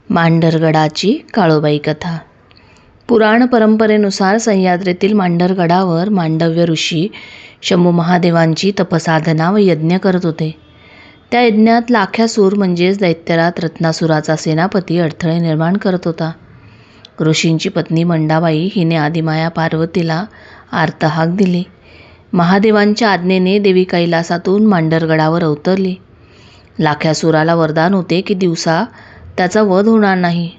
मांढरगडाची काळोबाई कथा. पुराण परंपरेनुसार सह्याद्रीतील मांढरगडावर मांडव्य ऋषी शंभू महादेवांची तपसाधना व यज्ञ करत होते. त्या यज्ञात लाख्यासूर म्हणजेच दैत्यराज रत्नासुराचा सेनापती अडथळे निर्माण करत होता. ऋषींची पत्नी मंडाबाई हिने आदिमाया पार्वतीला आर्तहाक दिली. महादेवांच्या आज्ञेने देवी कैलासातून मांढरगडावर अवतरली. लाख्यासुराला वरदान होते की दिवसा त्याचा वध होणार नाही,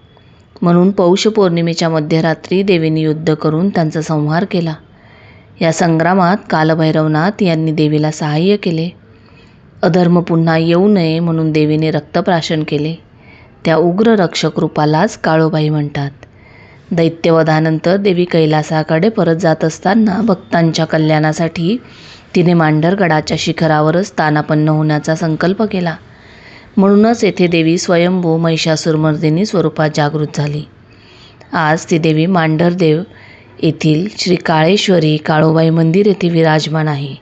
म्हणून पौष पौर्णिमेच्या मध्यरात्री देवीने युद्ध करून त्यांचा संहार केला. या संग्रामात कालभैरवनाथ यांनी देवीला सहाय्य केले. अधर्म पुन्हा येऊ नये म्हणून देवीने रक्तप्राशन केले. त्या उग्र रक्षक रूपालाच काळोबाई म्हणतात. दैत्यवधानंतर देवी कैलासाकडे परत जात असताना भक्तांच्या कल्याणासाठी तिने मांढरगडाच्या शिखरावरच स्थानापन्न होण्याचा संकल्प केला. म्हणूनच येथे देवी स्वयंभू महिषासुरमर्दिनी स्वरूपात जागृत झाली. आज ती देवी मांढरदेव येथील श्री काळेश्वरी काळोबाई मंदिर येथे विराजमान आहे.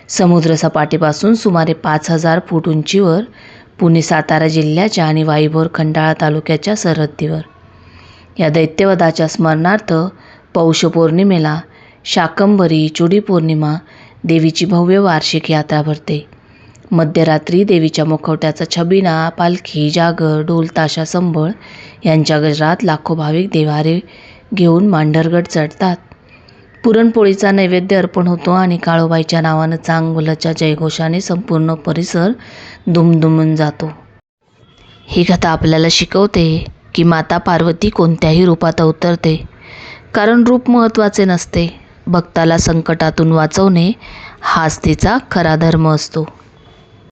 समुद्र सपाटीपासून सुमारे 5000 फूट उंचीवर, पुणे सातारा जिल्ह्याच्या आणि वाईभोर खंडाळा तालुक्याच्या सरहद्दीवर. या दैत्यवधाच्या स्मरणार्थ पौष पौर्णिमेला शाकंभरी चुडी पौर्णिमा देवीची भव्य वार्षिक यात्रा भरते. मध्यरात्री देवीच्या मुखवट्याचा छबिना, पालखी, जागर, ढोल ताशा संबळ यांच्या गजरात लाखो भाविक देवारे घेऊन मांढरगड चढतात. पुरणपोळीचा नैवेद्य अर्पण होतो आणि काळोबाईच्या नावानं चांगभलच्या जयघोषाने संपूर्ण परिसर दुमदुमून जातो. ही कथा आपल्याला शिकवते की माता पार्वती कोणत्याही रूपात अवतरते, कारण रूप महत्त्वाचे नसते. भक्ताला संकटातून वाचवणे हाच तिचा खरा धर्म असतो.